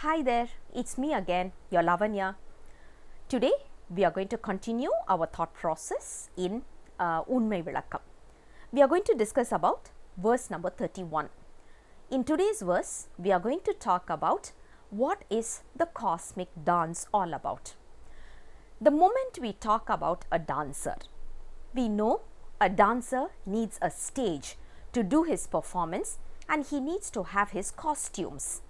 Hi there, it's me again, your Lavanya. Today we are going to continue our thought process in Unmai vilakkam. We are going to discuss about verse number 31. In today's verse, we are going to talk about what is the cosmic dance all about. The moment we talk about a dancer, we know a dancer needs a stage to do his performance and he needs to have his costumes.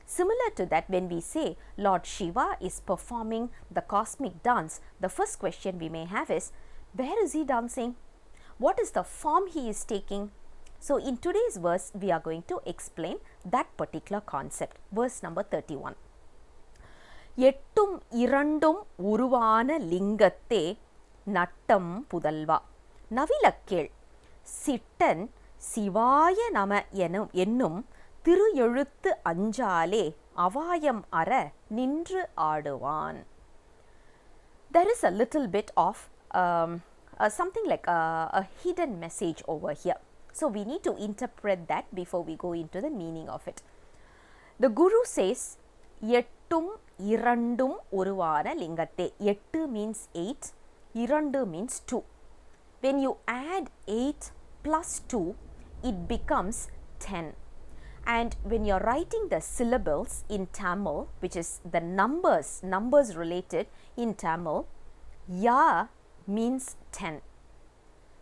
Similar to that, when we say Lord Shiva is performing the cosmic dance, the first question we may have is, where is he dancing? What is the form he is taking? So, in today's verse, we are going to explain that particular concept. Verse number 31. ettum irandum uruvana lingatte nattam pudalva navilakkel sittan sivaya nama ennum திரு எழுத்து அஞ்சாலே அவாயம் அற நின்று ஆடுவான். There is a little bit of something like a hidden message over here. So we need to interpret that before we go into the meaning of it. The Guru says, ettum irandum uruvana lingatte. Ettu means 8, irandu means 2. When you add 8 plus 2, it becomes 10. And when you are writing the syllables in Tamil, which is the numbers related in Tamil, ya means 10.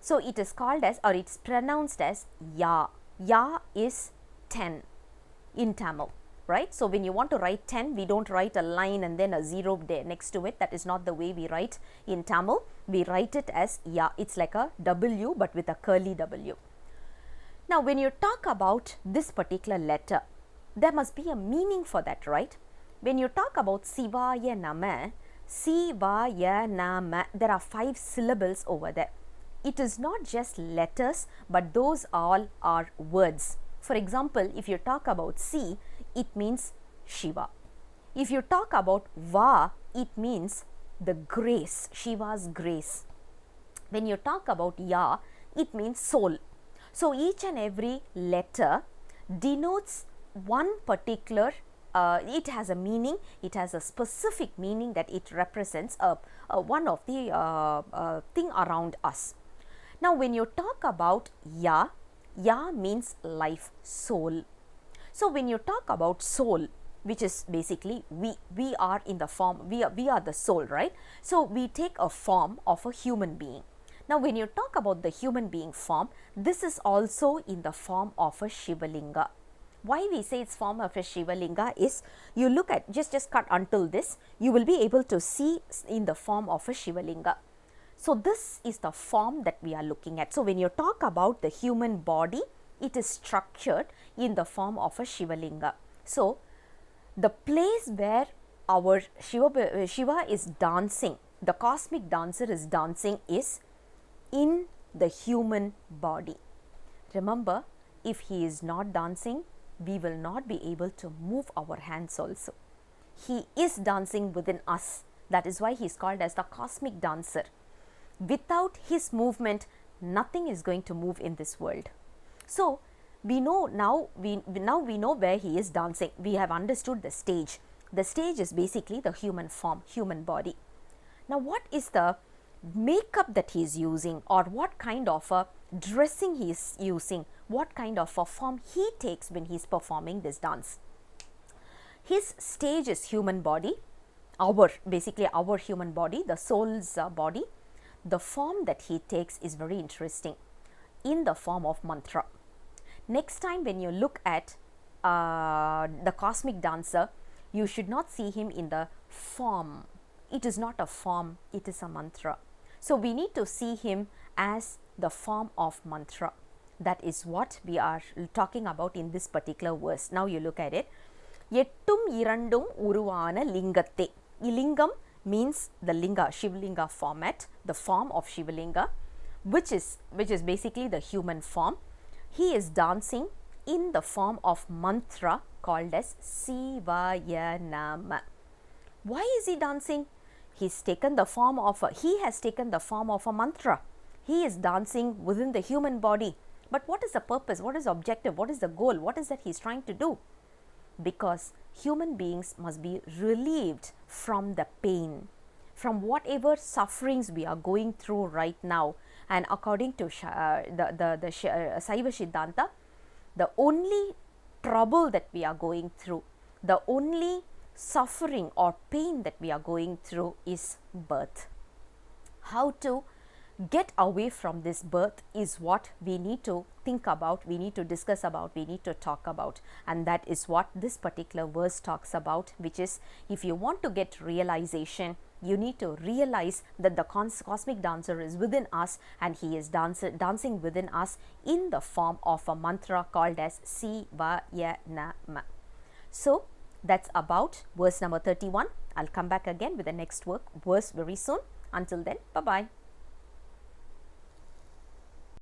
So it is called as, or it's pronounced as ya. Ya is 10 in Tamil, right? So when you want to write 10, we don't write a line and then a 0 there next to it. That is not the way we write in Tamil. We write it as ya. It's like a W but with a curly W. Now, when you talk about this particular letter, there must be a meaning for that, right? When you talk about Sivaya Nama, there are 5 syllables over there. It is not just letters, but those all are words. For example, if you talk about Si, it means Shiva. If you talk about Va, it means the grace, Shiva's grace. When you talk about Ya, it means soul. So each and every letter denotes one particular, it has a meaning, it has a specific meaning that it represents one of the thing around us. Now when you talk about Ya, Ya means life, soul. So when you talk about soul, which is basically we are in the form, we are the soul, right? So we take a form of a human being. Now, when you talk about the human being form, this is also in the form of a Shivalinga. Why we say it's form of a Shivalinga is, you look at, just cut until this, you will be able to see in the form of a Shivalinga. So, this is the form that we are looking at. So, when you talk about the human body, it is structured in the form of a Shivalinga. So, the place where our Shiva is dancing, the cosmic dancer is dancing is in the human body. Remember, if he is not dancing, we will not be able to move our hands also. He is dancing within us. That is why he is called as the cosmic dancer. Without his movement, nothing is going to move in this world. So, we know now we know where he is dancing. We have understood the stage. The stage is basically the human form, human body. Now, what is the makeup that he is using, or what kind of a dressing he is using, what kind of a form he takes when he is performing this dance? His stage is human body, basically our human body, the soul's body. The form that he takes is very interesting, in the form of mantra. Next time when you look at the cosmic dancer, you should not see him in the form. It is not a form, it is a mantra. So we need to see him as the form of mantra. That is what we are talking about in this particular verse. Now you look at it. ettum irandum uruvana lingatte. Lingam means the linga, Shivalinga format, the form of Shivalinga, which is basically the human form. He is dancing in the form of mantra called as Sivaya Nama. Why is he dancing? He has taken the form of a mantra. He is dancing within the human body. But what is the purpose? What is the objective? What is the goal? What is that he is trying to do? because human beings must be relieved from the pain, from whatever sufferings we are going through right now. And according to Saiva Siddhanta, the only trouble that we are going through, the only suffering or pain that we are going through is birth. How to get away from this birth is what we need to think about, we need to discuss about, we need to talk about. And that is what this particular verse talks about, which is, if you want to get realization, you need to realize that the cosmic dancer is within us, and he is dancing within us in the form of a mantra called as Sivayanama. So that's about verse number 31. I'll come back again with the next verse very soon. Until then, bye-bye.